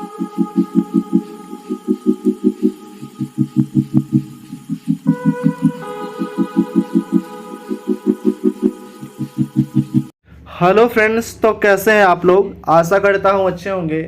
Hello friends, तो कैसे हैं आप लोग। आशा करता हूँ अच्छे होंगे।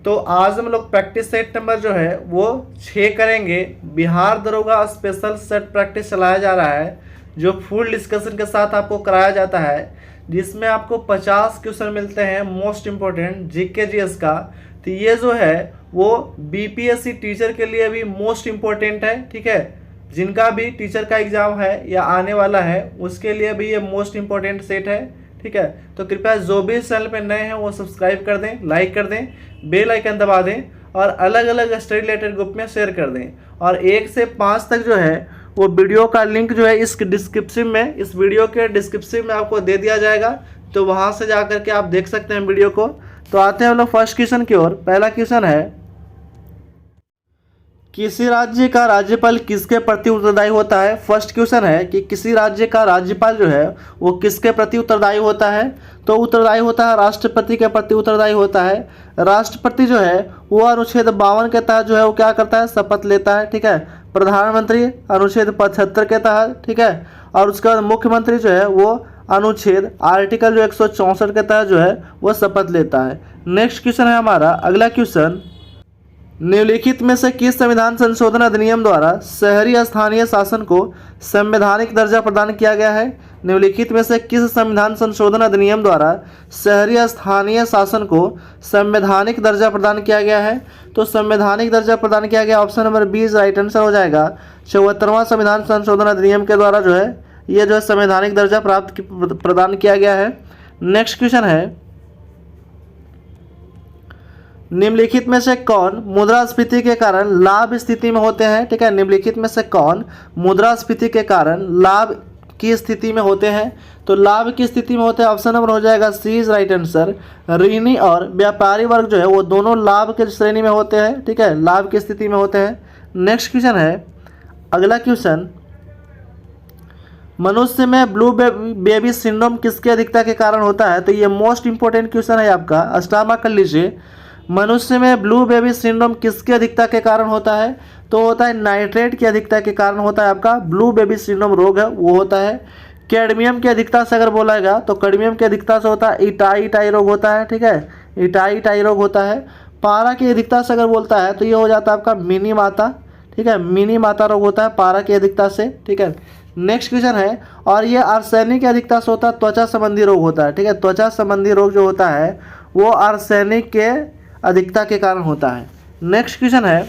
तो आज हम लोग प्रैक्टिस सेट नंबर जो है वो 6 करेंगे। बिहार दरोगा स्पेशल सेट प्रैक्टिस चलाया जा रहा है, जो फुल डिस्कशन के साथ आपको कराया जाता है, जिसमें आपको 50 क्वेश्चन मिलते हैं मोस्ट इम्पोर्टेंट जीके जीएस का। तो ये जो है वो बीपीएससी टीचर के लिए भी मोस्ट इम्पोर्टेंट है। ठीक है, जिनका भी टीचर का एग्ज़ाम है या आने वाला है उसके लिए भी ये मोस्ट इम्पोर्टेंट सेट है। ठीक है, तो कृपया जो भी इस चैनल पे नए हैं वो सब्सक्राइब कर दें, लाइक कर दें, बेल आइकन दबा दें और अलग अलग स्टडी रिलेटेड ग्रुप में शेयर कर दें। और 1 से 5 तक जो है वो वीडियो का लिंक जो है इस डिस्क्रिप्शन में, इस वीडियो के डिस्क्रिप्शन में आपको दे दिया जाएगा, तो वहाँ से जा करके आप देख सकते हैं वीडियो को। तो आते हैं हम लोग फर्स्ट क्वेश्चन की ओर। पहला क्वेश्चन है, किसी राज्य का राज्यपाल किसके प्रति उत्तरदायी होता है। फर्स्ट क्वेश्चन है कि किसी राज्य का राज्यपाल जो है वो किसके प्रति उत्तरदायी होता है। तो उत्तरदायी होता है राष्ट्रपति के प्रति उत्तरदायी होता है। राष्ट्रपति जो है वो अनुच्छेद 52 के तहत जो है वो क्या करता है, शपथ लेता है। ठीक है, प्रधानमंत्री अनुच्छेद 75 के तहत। ठीक है, और उसके बाद मुख्यमंत्री जो है वो अनुच्छेद आर्टिकल जो 164 के तहत जो है वो शपथ लेता है। नेक्स्ट क्वेश्चन है हमारा अगला क्वेश्चन, निम्नलिखित में से किस संविधान संशोधन अधिनियम द्वारा शहरी स्थानीय शासन को संवैधानिक दर्जा प्रदान किया गया है। निम्नलिखित में से किस संविधान संशोधन अधिनियम द्वारा शहरी स्थानीय शासन को संवैधानिक दर्जा प्रदान किया गया है। तो संवैधानिक दर्जा प्रदान किया गया, option number B right answer हो जाएगा। 74वां संविधान संशोधन अधिनियम के द्वारा जो है ये जो है संवैधानिक दर्जा प्रदान किया गया है। नेक्स्ट क्वेश्चन है, निम्नलिखित में से कौन मुद्रास्फीति के कारण लाभ स्थिति में होते हैं। ठीक है, निम्नलिखित में से कौन मुद्रास्फीति के कारण लाभ की स्थिति में होते हैं। तो लाभ की स्थिति में होते हैं, ऑप्शन नंबर हो जाएगा सी इज राइट आंसर। ऋणी और व्यापारी वर्ग जो है वो दोनों लाभ के श्रेणी में होते हैं। ठीक है, लाभ की स्थिति में होते हैं। नेक्स्ट क्वेश्चन है अगला क्वेश्चन, मनुष्य में ब्लू बेबी सिंड्रोम किसकी अधिकता के कारण होता है। तो ये मोस्ट इंपॉर्टेंट क्वेश्चन है आपका, अस्टामा कर लीजिए। मनुष्य में ब्लू बेबी सिंड्रोम किसकी अधिकता के कारण होता है। तो होता है नाइट्रेट की अधिकता के कारण होता है आपका ब्लू बेबी सिंड्रोम रोग है वो होता है। कैडमियम की अधिकता से अगर बोला गया तो कैडमियम की अधिकता से होता है इटाई रोग होता है। ठीक है, इटाई रोग होता है। पारा की अधिकता से अगर बोलता है तो ये हो जाता है आपका मिनी माता। ठीक है, मिनी माता रोग होता है पारा की अधिकता से। ठीक है, नेक्स्ट क्वेश्चन है, और ये आर्सेनिक की अधिकता से होता है त्वचा संबंधी रोग होता है। ठीक है, त्वचा संबंधी रोग जो होता है वो आर्सेनिक के अधिकता के कारण होता है। नेक्स्ट क्वेश्चन है,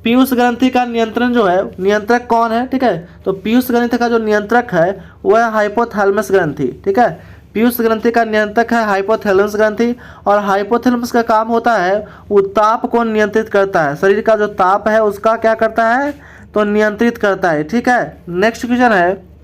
पीयूष ग्रंथि का नियंत्रण जो है, नियंत्रक कौन है। ठीक है, तो पीयूष ग्रंथि का जो नियंत्रक है वह है हाइपोथैलेमस ग्रंथि। ठीक है, पीयूष ग्रंथि का नियंत्रक है हाइपोथैलेमस ग्रंथि, और हाइपोथैलेमस का काम होता है वो ताप को नियंत्रित करता है, शरीर का जो ताप है उसका क्या करता है, तो नियंत्रित करता है। ठीक है, नेक्स्ट क्वेश्चन है,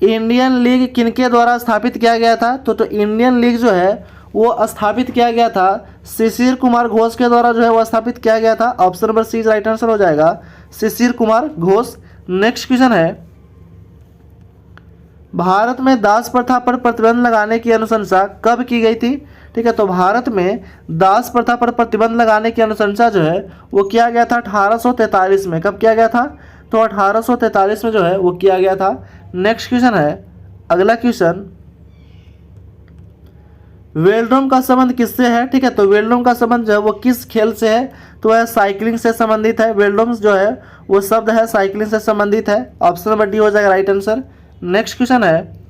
इंडियन लीग किनके द्वारा स्थापित किया गया था। तो इंडियन लीग जो है वो स्थापित किया गया था शिशिर कुमार घोष के द्वारा जो है वो स्थापित किया गया था। Option number C right answer हो जाएगा, शिशिर कुमार घोष। नेक्स्ट क्वेश्चन है, भारत में दास प्रथा पर प्रतिबंध लगाने की अनुशंसा कब की गई थी। ठीक है, तो भारत में दास प्रथा पर प्रतिबंध लगाने की अनुशंसा जो है वो किया गया था 1843 में। कब किया गया था, तो 1843 में जो है वो किया गया था। नेक्स्ट क्वेश्चन है अगला क्वेश्चन, वेलड्रोम का संबंध किससे है। ठीक है, तो वेलड्रोम का संबंध जो है वो किस खेल से है, तो वह साइकिलिंग से संबंधित है। वेलड्रोम जो है वो शब्द है साइकिलिंग से संबंधित है। ऑप्शन नंबर डी हो जाएगा राइट आंसर। नेक्स्ट क्वेश्चन है,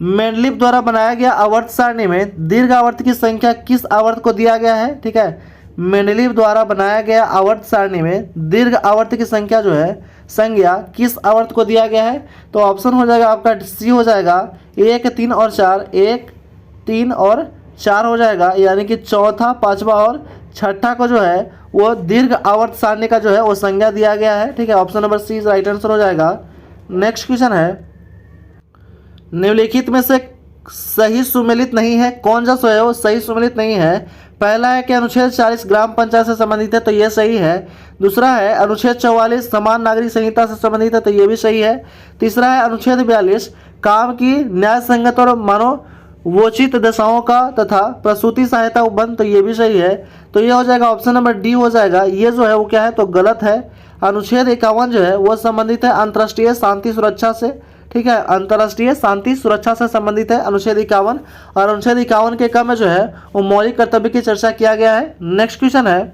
मेंडलीव द्वारा बनाया गया आवर्त सारणी में दीर्घ आवर्त की संख्या किस आवर्त को दिया गया है। ठीक है, मेंडलीव द्वारा बनाया गया आवर्त सारणी में दीर्घ आवर्त की संख्या जो है संज्ञा किस आवर्त को दिया गया है। तो ऑप्शन हो जाएगा आपका सी हो जाएगा 1, 3 और 4, 1, 3 और 4 हो जाएगा, यानी कि चौथा, पांचवा और छठा को जो है वो दीर्घ आवर्त सारणी का जो है वो संज्ञा दिया गया है। ठीक है, option number C right answer हो जाएगा। नेक्स्ट क्वेश्चन है, निम्नलिखित में से सही सुमेलित नहीं है, कौन सा है वो सही सुमेलित नहीं है। पहला है कि अनुच्छेद 40 ग्राम पंचायत से संबंधित है, तो ये सही है। दूसरा है अनुच्छेद 44 समान नागरिक संहिता से संबंधित है, तो ये भी सही है। तीसरा है अनुच्छेद 42 काम की न्याय संगत और मनोवोचित दशाओं का तथा प्रसूति सहायता उपबंध, तो ये भी सही है। तो ये हो जाएगा ऑप्शन नंबर डी हो जाएगा। ये जो है वो क्या है, तो गलत है। अनुच्छेद 51 जो है वो संबंधित है अंतर्राष्ट्रीय शांति सुरक्षा से, ठीक है, अंतर्राष्ट्रीय शांति सुरक्षा से संबंधित है अनुच्छेद 51। और अनुच्छेद 51 के क्रम में जो है वो मौलिक कर्तव्य की चर्चा किया गया है। नेक्स्ट क्वेश्चन है,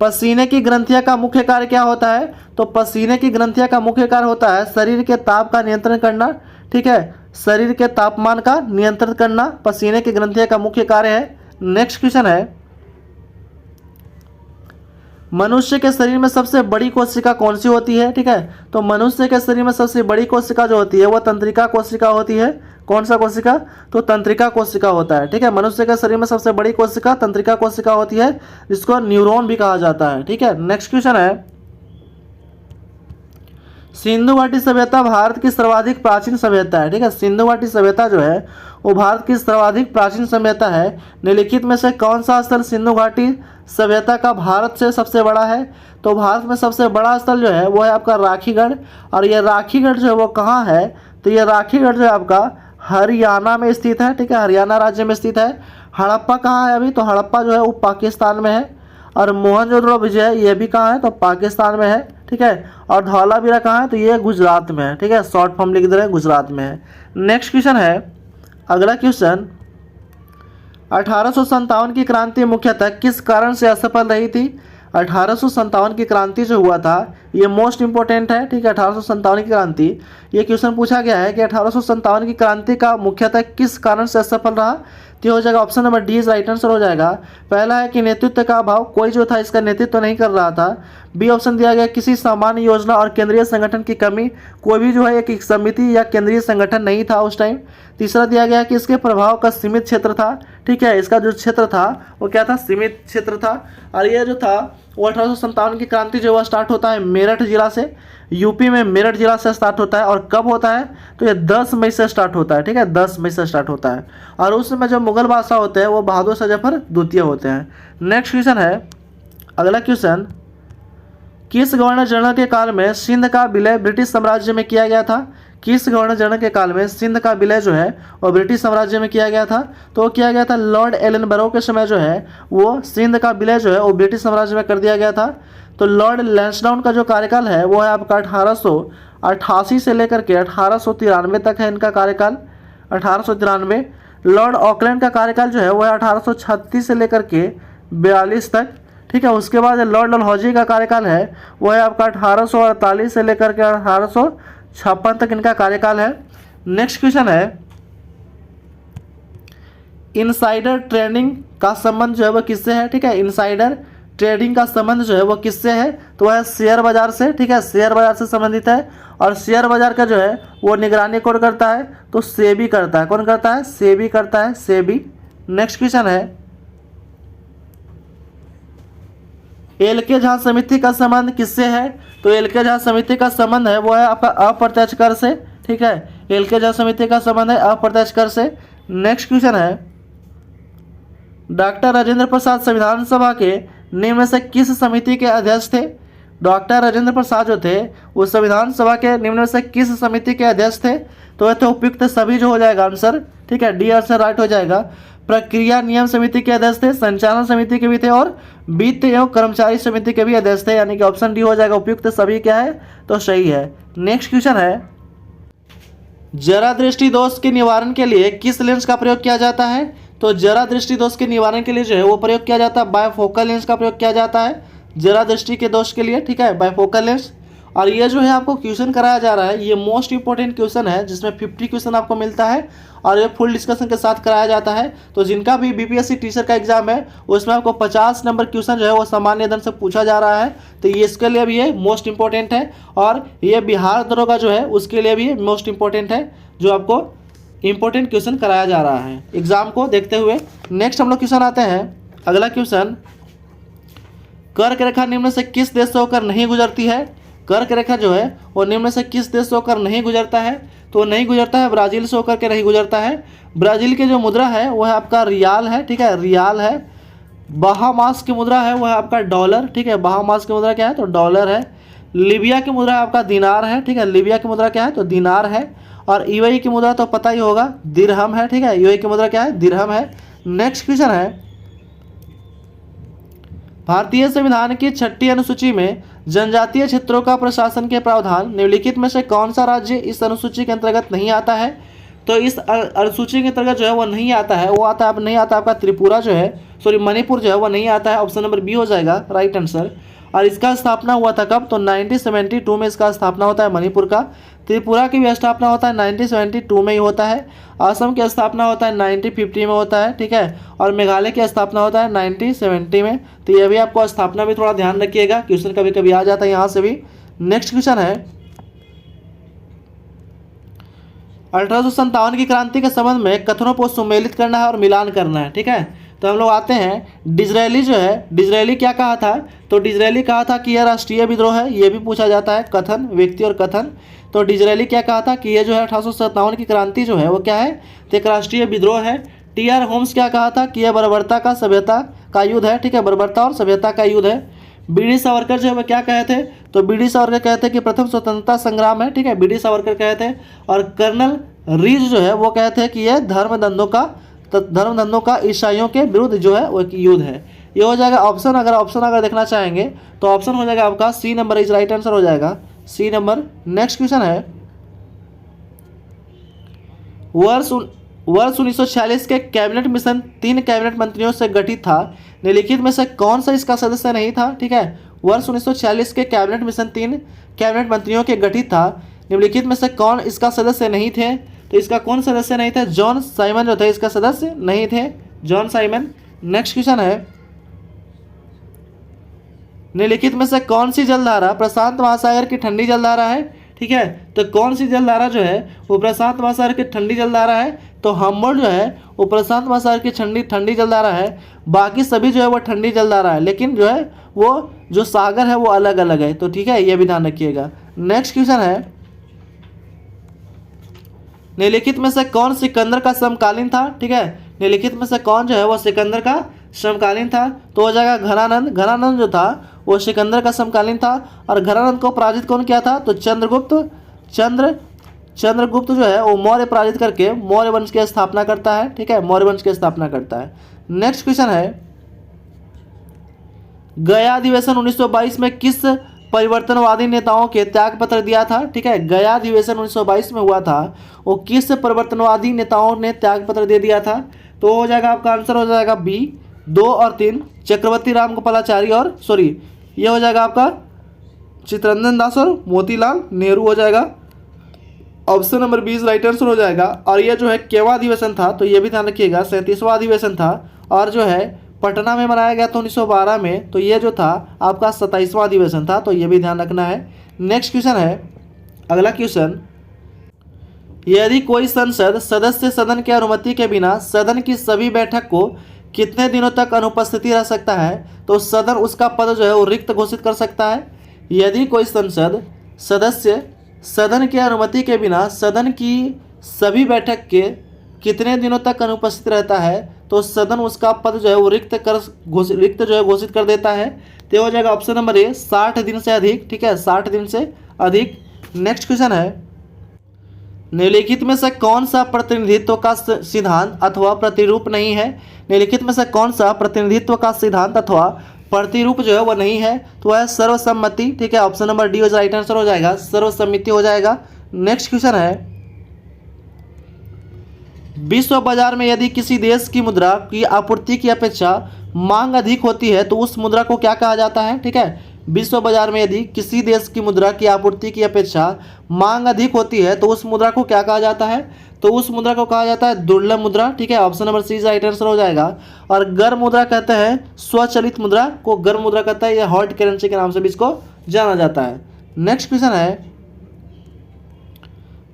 पसीने की ग्रंथियां का मुख्य कार्य क्या होता है? तो पसीने की ग्रंथियां का मुख्य कार्य होता है शरीर के ताप का नियंत्रण करना, ठीक है, शरीर के तापमान का नियंत्रण करना पसीने की ग्रंथियां का मुख्य कार्य है। नेक्स्ट क्वेश्चन है, मनुष्य के शरीर में सबसे बड़ी कोशिका कौन सी होती है? ठीक है, तो मनुष्य के शरीर में सबसे बड़ी कोशिका जो होती है वह तंत्रिका कोशिका होती है। कौन सा कोशिका? तो तंत्रिका कोशिका होता है। ठीक है, मनुष्य के शरीर में सबसे बड़ी कोशिका तंत्रिका कोशिका होती है, जिसको न्यूरॉन भी कहा जाता है। ठीक है, नेक्स्ट क्वेश्चन है, सिंधु घाटी सभ्यता भारत की सर्वाधिक प्राचीन सभ्यता है। ठीक है, सिंधु घाटी सभ्यता जो है वो भारत की सर्वाधिक प्राचीन सभ्यता है। निम्नलिखित में से कौन सा स्थल सिंधु घाटी सभ्यता का भारत से सबसे बड़ा है? तो भारत में सबसे बड़ा स्थल जो है वो है आपका राखीगढ़। और ये राखीगढ़ जो है वो कहाँ है? तो ये राखीगढ़ जो है आपका हरियाणा में स्थित है। ठीक है, हरियाणा राज्य में स्थित है। हड़प्पा कहाँ है अभी? तो हड़प्पा जो है वो पाकिस्तान में है। और मोहनजोदड़ो भी जो है ये भी कहाँ है? तो पाकिस्तान में है। ठीक है, और धौलावीरा कहाँ है? तो ये गुजरात में है। ठीक है, शॉर्ट फॉर्म लिख दे रहे हैं, गुजरात में है। नेक्स्ट क्वेश्चन है, अगला क्वेश्चन, 1857 की क्रांति मुख्यतः किस कारण से असफल रही थी? 1857 की क्रांति जो हुआ था ये मोस्ट इंपॉर्टेंट है। ठीक है, 1857 की क्रांति, ये क्वेश्चन पूछा गया है कि 1857 की क्रांति का मुख्यतः किस कारण से असफल रहा? तो हो जाएगा option number D is right answer हो जाएगा। पहला है कि नेतृत्व का अभाव, कोई जो था इसका नेतृत्व नहीं कर रहा था। बी ऑप्शन दिया गया किसी सामान्य योजना और केंद्रीय संगठन की कमी, कोई भी जो है एक समिति या केंद्रीय संगठन नहीं था उस टाइम। तीसरा दिया गया कि इसके प्रभाव का सीमित क्षेत्र था। ठीक है, इसका जो क्षेत्र था वो क्या था? सीमित क्षेत्र था। और ये जो था वो 1857 की क्रांति जो है स्टार्ट होता है मेरठ जिला से, यूपी में मेरठ जिला से स्टार्ट होता है। और कब होता है? तो ये 10 मई से स्टार्ट होता है। ठीक है, 10 मई से स्टार्ट होता है। और उस समय जो मुगल बादशाह होते हैं वो बहादुर शाह जफर द्वितीय होते हैं। नेक्स्ट क्वेश्चन है, अगला क्वेश्चन, किस गवर्नर जनरल के काल में सिंध का विलय ब्रिटिश साम्राज्य में किया गया था? किस गवर्नर जनरल के काल में सिंध का विलय जो है वो ब्रिटिश साम्राज्य में किया गया था? तो किया गया था लॉर्ड एलनबरो के समय जो है वो सिंध का विलय जो है वो ब्रिटिश साम्राज्य में कर दिया गया था। तो लॉर्ड लैंसडाउन का जो कार्यकाल है वो है आपका 1888 से लेकर के 1893 तक है इनका कार्यकाल, 1893। लॉर्ड ऑकलैंड का कार्यकाल जो है वो है 1836 से लेकर के 42 तक। ठीक है, उसके बाद लॉर्ड डलहौजी का कार्यकाल है वो है आपका 1848 से लेकर के 1856 तक इनका कार्यकाल है। नेक्स्ट क्वेश्चन है, इनसाइडर ट्रेडिंग का संबंध जो है वो किससे है? ठीक है, इनसाइडर ट्रेडिंग का संबंध जो है वो किससे है? तो वह शेयर बाजार से। ठीक है, शेयर बाजार से संबंधित है। और शेयर बाजार का जो है वो निगरानी कौन करता है? तो सेबी करता है। कौन करता है? सेबी करता है, सेबी। नेक्स्ट क्वेश्चन है, एलके झा समिति का संबंध किससे है? तो एलके झा समिति का संबंध है वो है आपका अप्रत्यक्ष कर से। ठीक है, एलके झा समिति का संबंध है अप्रत्यक्ष कर से। नेक्स्ट क्वेश्चन है, डॉक्टर राजेंद्र प्रसाद संविधान सभा के निम्न में से किस समिति के अध्यक्ष थे? डॉक्टर राजेंद्र प्रसाद जो थे वो संविधान सभा के निम्न में से किस समिति के अध्यक्ष थे? तो यह तो उपयुक्त सभी जो हो जाएगा आंसर। ठीक है, डी आंसर राइट हो जाएगा। प्रक्रिया नियम समिति के अध्यक्ष थे, संचालन समिति के भी थे और वित्त एवं कर्मचारी समिति के भी अध्यक्ष थे, यानी कि ऑप्शन डी हो जाएगा उपयुक्त सभी क्या है? तो सही है। नेक्स्ट क्वेश्चन है, जरा दृष्टि दोष के निवारण के लिए किस लेंस का प्रयोग किया जाता है? तो जरा दृष्टि दोष के निवारण के लिए जो है वो प्रयोग किया जाता है बायफोकल लेंस का प्रयोग किया जाता है जरा दृष्टि के दोष के लिए। ठीक है, बायफोकल लेंस। और ये जो है आपको क्वेश्चन कराया जा रहा है, ये मोस्ट इंपॉर्टेंट क्वेश्चन है जिसमें 50 क्वेश्चन आपको मिलता है और ये फुल डिस्कशन के साथ कराया जाता है। तो जिनका भी बीपीएससी टीचर का एग्जाम है उसमें आपको 50 नंबर क्वेश्चन जो है वो सामान्य दर से पूछा जा रहा है। तो ये इसके लिए भी ये मोस्ट इंपॉर्टेंट है। और ये बिहार दरोगा जो है उसके लिए भी मोस्ट इंपॉर्टेंट है, जो आपको इंपॉर्टेंट क्वेश्चन कराया जा रहा है एग्जाम को देखते हुए। नेक्स्ट हम लोग क्वेश्चन आते हैं, अगला क्वेश्चन, कर्क रेखा निम्न से किस देश से होकर नहीं गुजरती है? कर्क रेखा जो है वो निम्न से किस देश से होकर नहीं गुजरता है? तो नहीं गुजरता है ब्राज़ील से होकर के नहीं गुजरता है। ब्राज़ील की जो मुद्रा है वो है आपका रियाल है। ठीक है, रियाल है। बहामास की मुद्रा है वो है आपका डॉलर। ठीक है, बहामास की मुद्रा क्या है? तो डॉलर है। लीबिया की मुद्रा आपका दिनार है, ठीक है, लीबिया की मुद्रा क्या है तो दिनार है। और यूएई की मुद्रा तो पता ही होगा दिरहम है, ठीक है, यूएई की मुद्रा क्या है दिरहम है। नेक्स्ट क्वेश्चन है, भारतीय संविधान की 6ठी अनुसूची में जनजातीय क्षेत्रों का प्रशासन के प्रावधान निम्नलिखित में से कौन सा राज्य इस अनुसूची के अंतर्गत नहीं आता है। तो इस अनुसूची के अंतर्गत जो है वो नहीं आता है, वो आता है नहीं आता आपका त्रिपुरा जो है, सॉरी मणिपुर जो है वो नहीं आता है। ऑप्शन नंबर बी हो जाएगा राइट आंसर। और इसका स्थापना हुआ था कब तो 1972 में इसका स्थापना होता है मणिपुर का। त्रिपुरा की भी स्थापना होता है 1972 में ही होता है। असम की स्थापना होता है 1950 में होता है, ठीक है। और मेघालय की स्थापना होता है 1970 में। तो ये भी आपको स्थापना भी थोड़ा ध्यान रखिएगा, क्वेश्चन कभी कभी आ जाता है यहाँ से भी। नेक्स्ट क्वेश्चन है, 1857 की क्रांति के संबंध में कथनों को सुमेलित करना है और मिलान करना है, ठीक है। तो हम लोग आते हैं, डिजरेली जो है, डिजरेली क्या कहा था तो डिजरेली कहा था कि यह राष्ट्रीय विद्रोह है, ये भी पूछा जाता है, कथन व्यक्ति और कथन। तो डिजरेली क्या कहा था कि ये जो है 1857 की क्रांति जो है वो क्या है तो एक राष्ट्रीय विद्रोह है। टी.आर. होम्स क्या कहा था कि यह बर्बरता का सभ्यता का युद्ध है, ठीक है, बर्बरता और सभ्यता का युद्ध है। बी.डी. सावरकर जो है वो क्या कहे थे तो बी.डी. सावरकर कहते हैं कि प्रथम स्वतंत्रता संग्राम है, ठीक है, बी.डी. सावरकर कहते हैं। और कर्नल रीज जो है वो कहते हैं कि यह धर्मधंधों का ईसाइयों के विरुद्ध जो है वो एक युद्ध है। ये हो जाएगा ऑप्शन। अगर देखना चाहेंगे तो ऑप्शन हो जाएगा आपका C number is right answer हो जाएगा, सी नंबर। नेक्स्ट क्वेश्चन है, वर्ष 1946 के कैबिनेट मिशन 3 कैबिनेट मंत्रियों से गठित था, निम्नलिखित में से कौन सा इसका सदस्य नहीं था, ठीक है। वर्ष 1946 के कैबिनेट मिशन 3 कैबिनेट मंत्रियों के गठित था, निम्नलिखित में से कौन इसका सदस्य नहीं थे। तो इसका कौन सदस्य नहीं थे, जॉन साइमन जो थे इसका सदस्य नहीं थे, जॉन साइमन। नेक्स्ट क्वेश्चन है, निम्नलिखित में से कौन सी जलधारा प्रशांत महासागर की ठंडी जलधारा है, ठीक है। तो कौन सी जलधारा जो है वो प्रशांत महासागर की ठंडी जलधारा है तो हम्बोल्ट जो है वो प्रशांत महासागर की ठंडी जलधारा है। बाकी सभी जो है वो ठंडी जलधारा है, लेकिन जो है वो जो सागर है वो अलग अलग है, तो ठीक है, ये भी ध्यान रखिएगा। नेक्स्ट क्वेश्चन है, निम्नलिखित में से कौन सिकंदर का समकालीन था, ठीक है, निम्नलिखित में से कौन जो है वो सिकंदर का समकालीन था। तो हो जाएगा घनानंद जो था वो सिकंदर का समकालीन था। और घनानंद को पराजित कौन किया था तो चंद्रगुप्त जो है वो मौर्य पराजित करके मौर्य वंश की स्थापना करता है, ठीक है, मौर्य वंश की स्थापना करता है। नेक्स्ट क्वेश्चन है, गया अधिवेशन 1922 में किस परिवर्तनवादी नेताओं के त्याग पत्र दिया था, ठीक है, गया अधिवेशन 1922 में हुआ था, वो किस परिवर्तनवादी नेताओं ने त्याग पत्र दे दिया था। तो हो जाएगा आपका आंसर हो जाएगा बी 2 और 3, चक्रवर्ती रामगोपालाचारी और ये हो जाएगा आपका चित्तरंजन दास और मोतीलाल नेहरू हो जाएगा। ऑप्शन नंबर 20 राइट आंसर हो जाएगा। और ये जो है केवा अधिवेशन था तो ये भी ध्यान रखिएगा 37वां अधिवेशन था। और जो है पटना में मनाया गया था 1912 में, तो ये जो था आपका 27वां अधिवेशन था, तो ये भी ध्यान रखना है। नेक्स्ट क्वेश्चन है, अगला क्वेश्चन, यदि कोई संसद सदस्य सदन की अनुमति के बिना सदन की सभी बैठक को कितने दिनों तक अनुपस्थिति रह सकता है, तो सदन उसका पद जो है वो रिक्त घोषित कर सकता है। यदि कोई संसद सदस्य सदन की अनुमति के बिना सदन की सभी बैठक के कितने दिनों तक अनुपस्थित रहता है, तो सदन उसका पद जो है वो रिक्त जो है घोषित कर देता है। तो हो जाएगा ऑप्शन नंबर ए 60 दिन से अधिक, ठीक है, 60 दिन से अधिक। नेक्स्ट क्वेश्चन है, निम्नलिखित में से कौन सा प्रतिनिधित्व का सिद्धांत अथवा प्रतिरूप नहीं है। निम्नलिखित में से कौन सा प्रतिनिधित्व का सिद्धांत अथवा प्रतिरूप जो है वो नहीं है, तो है सर्वसम्मति, ठीक है, option number D right answer हो जाएगा, सर्वसम्मति हो जाएगा। नेक्स्ट क्वेश्चन है, विश्व बाजार में यदि किसी देश की मुद्रा की आपूर्ति की अपेक्षा मांग अधिक होती है तो उस मुद्रा को क्या कहा जाता है, ठीक है। विश्व बाजार में यदि किसी देश की मुद्रा की आपूर्ति की अपेक्षा मांग अधिक होती है तो उस मुद्रा को क्या कहा जाता है, तो उस मुद्रा को कहा जाता है दुर्लभ मुद्रा, ठीक है, option number C right answer हो जाएगा। और गर्म मुद्रा कहते हैं स्वचलित मुद्रा को गर्म मुद्रा कहता है, यह हॉट करेंसी के नाम से भी इसको जाना जाता है। नेक्स्ट क्वेश्चन है,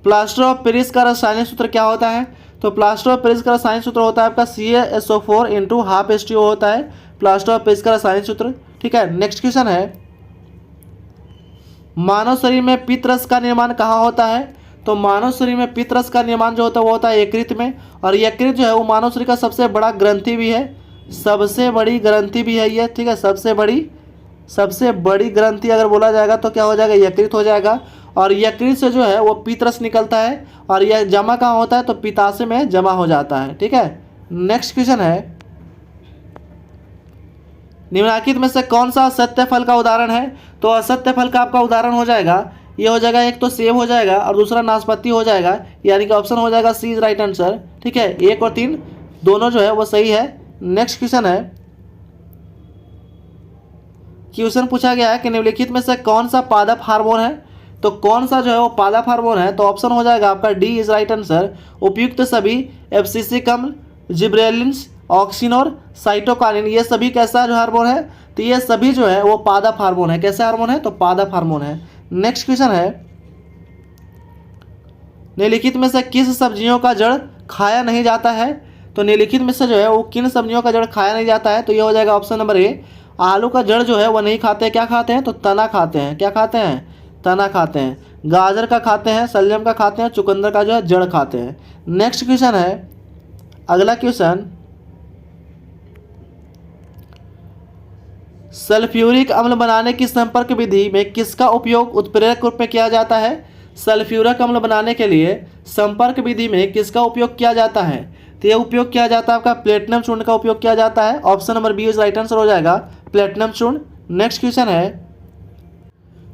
प्लास्टर ऑफ पेरिस का रासायनिक सूत्र क्या होता है, तो प्लास्टर ऑफ पेरिस का रासायनिक सूत्र होता है आपका CaSO4 × ½ होता है प्लास्टर ऑफ पेरिस का रासायनिक सूत्र, ठीक है। नेक्स्ट क्वेश्चन है, मानव शरीर में पित्तरस का निर्माण कहाँ होता है, तो मानव शरीर में पित्तरस का निर्माण जो होता है वो होता है यकृत में। और यकृत जो है वो मानव शरीर का सबसे बड़ा ग्रंथि भी है, सबसे बड़ी ग्रंथि भी है ये, ठीक है, सबसे बड़ी सबसे बड़ी ग्रंथि अगर बोला जाएगा तो क्या हो जाएगा, यकृत हो जाएगा। और यकृत से जो है वो पित्तरस निकलता है और यह जमा कहाँ होता है, तो पित्ताशय में जमा हो जाता है। ठीक है, नेक्स्ट क्वेश्चन है, निम्नलिखित में से कौन सा असत्य फल का उदाहरण है। तो असत्य फल का आपका उदाहरण हो जाएगा, ये हो जाएगा, एक तो सेब हो जाएगा और दूसरा नाशपाती हो जाएगा, यानी कि ऑप्शन हो जाएगा सी इज राइट आंसर। ठीक है, 1 और 3 दोनों जो है वो सही है। नेक्स्ट क्वेश्चन है, क्वेश्चन पूछा गया है कि निम्नलिखित में से कौन सा पादप हार्मोन है। तो कौन सा जो है वो पादप हार्मोन है, तो ऑप्शन हो जाएगा आपका डी इज राइट आंसर। उपयुक्त सभी एब्सिसिक अम्ल, जिब्रेलिन्स, ऑक्सिन और साइटोकाइनिन, ये सभी कैसा जो हार्मोन है, तो ये सभी जो है वो पादप हार्मोन है। कैसे हार्मोन है, तो पादप हार्मोन है। नेक्स्ट क्वेश्चन है, निम्नलिखित में से किस सब्जियों का जड़ खाया नहीं जाता है। तो निम्नलिखित में से जो है वो किन सब्जियों का जड़ खाया नहीं जाता है, तो ये हो जाएगा ऑप्शन नंबर ए, आलू का जड़ जो है वो नहीं खाते, क्या खाते हैं, तो तना खाते हैं। क्या खाते हैं, तना खाते हैं। गाजर का खाते हैं, शलजम का खाते हैं, चुकंदर का जो है जड़ खाते हैं। नेक्स्ट क्वेश्चन है, अगला क्वेश्चन, सल्फ्यूरिक अम्ल बनाने की संपर्क विधि में किसका उपयोग उत्प्रेरक रूप में किया जाता है। सल्फ्यूरिक अम्ल बनाने के लिए संपर्क विधि में किसका उपयोग किया जाता है, तो यह उपयोग किया जाता है आपका प्लेटिनम चूर्ण का उपयोग किया जाता है। Option number B is right answer हो जाएगा, प्लेटिनम चूर्ण। नेक्स्ट क्वेश्चन है,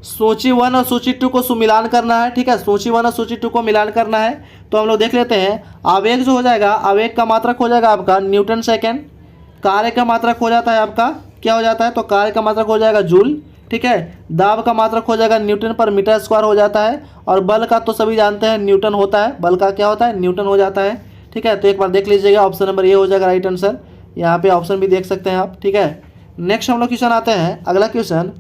सूची 1 और सूची 2 को सुमिलान करना है। ठीक है, सूची 1 और सूची 2 को मिलान करना है, तो हम लोग देख लेते हैं। आवेग जो हो जाएगा, आवेग का मात्रक हो जाएगा आपका न्यूटन सेकेंड, कार्य का मात्रक हो जाता है आपका, क्या हो जाता है, तो कार्य का मात्रक हो जाएगा जूल। ठीक है, दाब का मात्रक हो जाएगा न्यूटन पर मीटर स्क्वायर हो जाता है, और बल का तो सभी जानते हैं न्यूटन होता है, बल का क्या होता है, न्यूटन हो जाता है। ठीक है, तो एक बार देख लीजिएगा, ऑप्शन नंबर ए हो जाएगा राइट आंसर। यहाँ पे ऑप्शन भी देख सकते हैं आप। ठीक है, नेक्स्ट हम लोग क्वेश्चन आते हैं, अगला क्वेश्चन,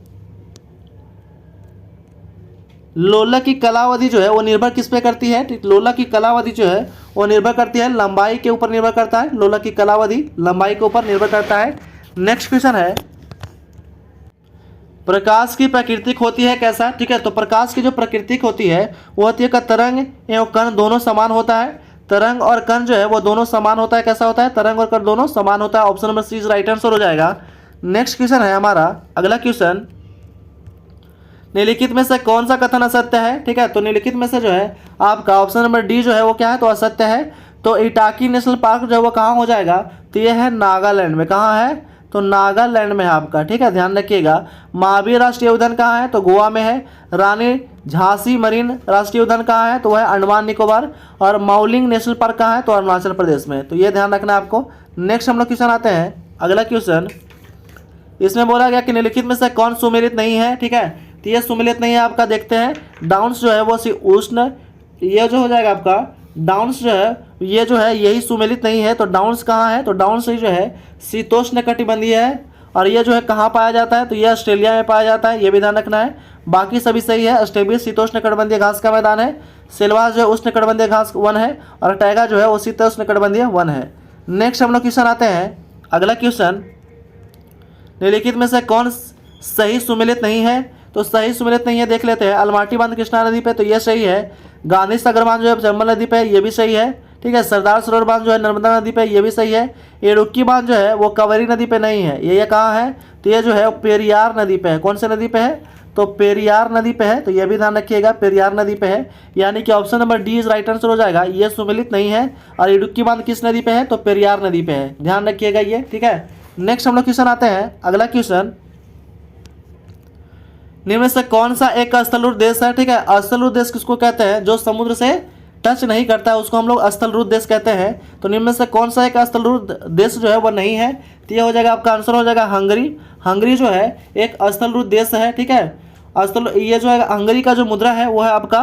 लोलक की कलावधि जो है वो निर्भर किस पे करती है। लोलक की कलावधि जो है वो निर्भर करती है लंबाई के ऊपर निर्भर करता है। लोलक की कलावधि लंबाई के ऊपर निर्भर करता है। नेक्स्ट क्वेश्चन है, प्रकाश की प्राकृतिक होती है कैसा। ठीक है, तो प्रकाश की जो प्राकृतिक होती है वो होती है का तरंग एवं कण दोनों समान होता है। तरंग और कण जो है वो दोनों समान होता है। कैसा होता है, तरंग और कण दोनों समान होता है। Option number C is right answer हो जाएगा। नेक्स्ट क्वेश्चन है हमारा अगला क्वेश्चन, निम्नलिखित में से कौन सा कथन असत्य है। ठीक है, तो निम्नलिखित में से जो है आपका ऑप्शन नंबर डी जो है वो क्या है, तो असत्य है। तो इटाकी नेशनल पार्क जो है वो कहाँ हो जाएगा, तो ये है नागालैंड में। कहाँ है, तो नागालैंड में है आपका। ठीक है, ध्यान रखिएगा। महावीर राष्ट्रीय उद्यान कहाँ है, तो गोवा में है। रानी झांसी मरीन राष्ट्रीय उद्यान कहाँ है, तो वह है अंडमान निकोबार। और माउलिंग नेशनल पार्क कहाँ है, तो अरुणाचल प्रदेश में। तो ये ध्यान रखना है आपको। नेक्स्ट हम लोग क्वेश्चन आते हैं, अगला क्वेश्चन, इसमें बोला गया कि निम्नलिखित में से कौन सुमेलित नहीं है। ठीक है, तो ये सुमेलित नहीं है आपका, देखते हैं। डाउन्स जो है वो उष्ण, ये जो हो जाएगा आपका डाउन्स जो है ये जो है यही सुमेलित नहीं है। तो डाउन्स कहाँ है, तो डाउन्स जो है शीतोष्ण कटिबंधीय है। और ये जो है कहाँ पाया जाता है, तो ये ऑस्ट्रेलिया में पाया जाता है, ये भी ध्यान रखना है। बाकी सभी सही है। ऑस्ट्रेलिया शीतोष्ण कटिबंधीय घास का मैदान है। सिलवास जो है उष्ण कटिबंधीय घास वन है, और टैगा जो है वो शीतोष्ण कटिबंधीय वन है। नेक्स्ट हम लोग क्वेश्चन आते हैं, अगला क्वेश्चन, निम्नलिखित में से कौन सही सुमेलित नहीं है। तो सही सुमेलित नहीं है, देख लेते हैं। अलमाटी बांध कृष्णा नदी पे, तो ये सही है। गांधी सागर बांध जो है चंबल नदी पे, ये भी सही है। ठीक है, सरदार सरोवर बांध जो है नर्मदा नदी पे, ये भी सही है। इडुक्की बांध जो है वो कावेरी नदी पे नहीं है, ये कहाँ है, तो ये जो है पेरियार नदी पे है। कौन से नदी पे है, तो पेरियार नदी पे है। तो ये भी ध्यान रखिएगा, पेरियार नदी पे है, यानी कि option number D is right answer हो जाएगा। ये सुमेलित नहीं है। और इडुक्की बांध किस नदी पे है, तो पेरियार नदी पे है, ध्यान रखिएगा ये। ठीक है, नेक्स्ट हम लोग क्वेश्चन आते हैं, अगला क्वेश्चन, निम्न में से कौन सा एक स्थलरूप देश है। ठीक है, स्थलरूप देश किसको कहते हैं, जो समुद्र से टच नहीं करता है उसको हम लोग स्थलरूप देश कहते हैं। तो निम्न में से कौन सा एक स्थलरूप देश जो है वो नहीं है, तो ये हो जाएगा आपका आंसर हो जाएगा हंगरी। हंगरी जो है एक स्थलरूप देश है। ठीक है, ये जो है हंगरी का जो मुद्रा है वो है आपका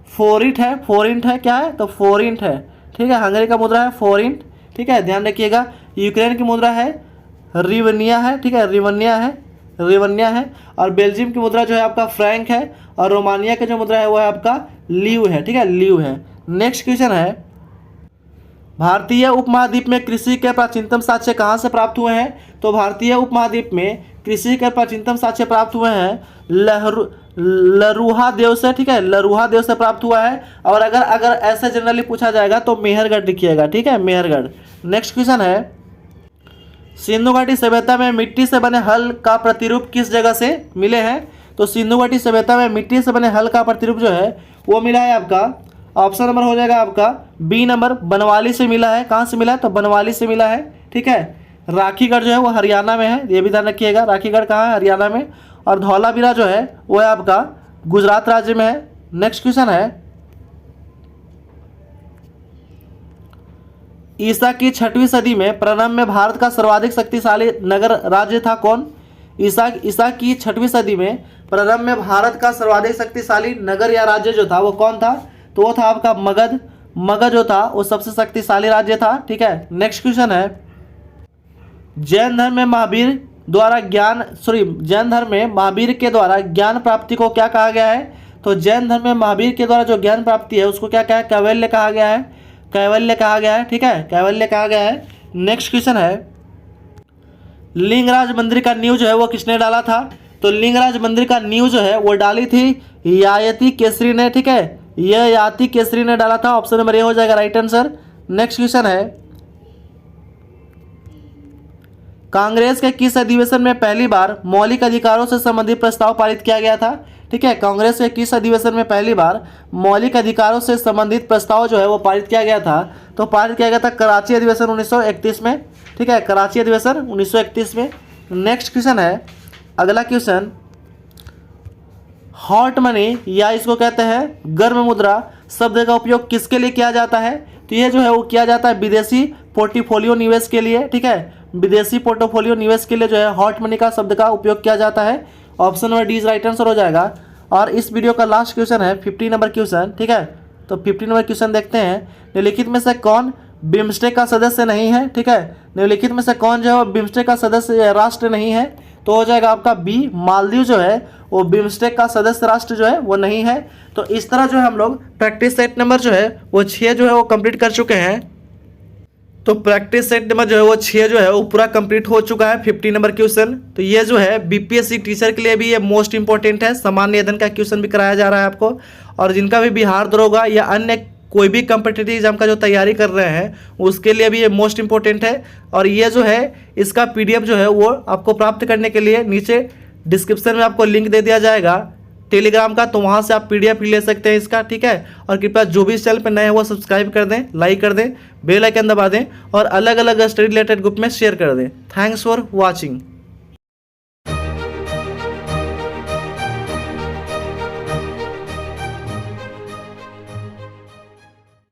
फोरिंट है। फोरिंट है, क्या है, तो फोरिंट है। ठीक है, हंगरी का मुद्रा है फोरिंट। ठीक है, ध्यान रखिएगा। यूक्रेन की मुद्रा है रिवनिया है। ठीक है, रिवन्या है। और बेल्जियम की मुद्रा जो है आपका फ्रैंक है। और रोमानिया की जो मुद्रा है वो है आपका लीव है। ठीक है, लीव है। नेक्स्ट क्वेश्चन है, भारतीय उपमहाद्वीप में कृषि के प्राचीनतम साक्ष्य कहाँ से प्राप्त हुए हैं। तो भारतीय उपमहाद्वीप में कृषि के प्राचीनतम साक्ष्य प्राप्त हुए हैं लरुहा देव से। ठीक है, लरुहा देव से प्राप्त हुआ है। और अगर ऐसे जनरली पूछा जाएगा तो मेहरगढ़ लिखिएगा। ठीक है, मेहरगढ़। नेक्स्ट क्वेश्चन है, सिंधु घाटी सभ्यता में मिट्टी से बने हल का प्रतिरूप किस जगह से मिले हैं? तो सिंधु घाटी सभ्यता में मिट्टी से बने हल का प्रतिरूप जो है वो मिला है आपका, ऑप्शन नंबर हो जाएगा आपका बी नंबर, बनवाली से मिला है। कहाँ से मिला है? तो बनवाली से मिला है। ठीक है, राखीगढ़ जो है वो हरियाणा में है, ये भी ध्यान रखिएगा। राखीगढ़ कहाँ है? हरियाणा में। और धौलावीरा जो है वो है आपका गुजरात राज्य में है। नेक्स्ट क्वेश्चन है, ईसा की 6वीं सदी में प्रारंभ में भारत का सर्वाधिक शक्तिशाली नगर राज्य था कौन? ईसा की 6वीं सदी में प्रारंभ में भारत का सर्वाधिक शक्तिशाली नगर या राज्य जो था वो कौन था? तो वो था आपका मगध। मगध जो था वो सबसे शक्तिशाली राज्य था। ठीक है, नेक्स्ट क्वेश्चन है, जैन धर्म में महावीर के द्वारा ज्ञान प्राप्ति को क्या कहा गया है? तो जैन धर्म में महावीर के द्वारा जो ज्ञान प्राप्ति है उसको क्या कहा है? कैवल्य कहा गया है। कैवल्य कहा गया है। ठीक है, कैवल्य कहा गया है। नेक्स्ट क्वेश्चन है, लिंगराज मंदिर का नींव जो है वो किसने डाला था? तो लिंगराज मंदिर का नींव जो है वो डाली थी ययाति केसरी ने। ठीक है, ययाति केसरी ने डाला था। ऑप्शन नंबर ए हो जाएगा राइट आंसर। नेक्स्ट क्वेश्चन है, कांग्रेस के किस अधिवेशन में पहली बार मौलिक अधिकारों से संबंधित प्रस्ताव पारित किया गया था? ठीक है, कांग्रेस के किस अधिवेशन में पहली बार मौलिक अधिकारों से संबंधित प्रस्ताव जो है वो पारित किया गया था? तो पारित किया गया था कराची अधिवेशन 1931 में। ठीक है, कराची अधिवेशन 1931 में। नेक्स्ट क्वेश्चन है, अगला क्वेश्चन, हॉट मनी या इसको कहते हैं गर्म मुद्रा शब्द का उपयोग किसके लिए किया जाता है? तो ये जो है वो किया जाता है विदेशी पोर्टफोलियो निवेश के लिए। ठीक है, विदेशी पोर्टफोलियो निवेश के लिए जो है हॉट मनी का शब्द का उपयोग किया जाता है। Option number D is right answer हो जाएगा। और इस वीडियो का लास्ट क्वेश्चन है 50 नंबर क्वेश्चन। ठीक है, तो 50 नंबर क्वेश्चन देखते हैं, निम्नलिखित में से कौन बिम्स्टेक का सदस्य नहीं है? ठीक है, निम्नलिखित में से कौन जो है बिम्स्टेक का सदस्य राष्ट्र नहीं है? तो हो जाएगा आपका बी, मालदीव जो है वो बिम्स्टेक का सदस्य राष्ट्र जो है वो नहीं है। तो इस तरह जो है हम लोग प्रैक्टिस सेट नंबर जो है वो 6 जो है वो कंप्लीट कर चुके हैं। तो प्रैक्टिस सेट नंबर जो है वो 6 जो है वो पूरा कंप्लीट हो चुका है 50 नंबर क्वेश्चन। तो ये जो है बीपीएससी टीचर के लिए भी ये मोस्ट इंपॉर्टेंट है। सामान्य अध्ययन का क्वेश्चन भी कराया जा रहा है आपको, और जिनका भी बिहार दरोगा या अन्य कोई भी कॉम्पिटिटिव एग्जाम का जो तैयारी कर रहे हैं उसके लिए भी ये मोस्ट इंपॉर्टेंट है। और ये जो है इसका पीडीएफ जो है वो आपको प्राप्त करने के लिए नीचे डिस्क्रिप्शन में आपको लिंक दे दिया जाएगा टेलीग्राम का, तो वहाँ से आप पीडीएफ ले सकते हैं इसका। ठीक है, और कृपया जो भी इस चैनल पर नए हैं वो सब्सक्राइब कर दें, लाइक कर दें, बेल आइकन दबा दें और अलग अलग स्टडी रिलेटेड ग्रुप में शेयर कर दें। Thanks for watching.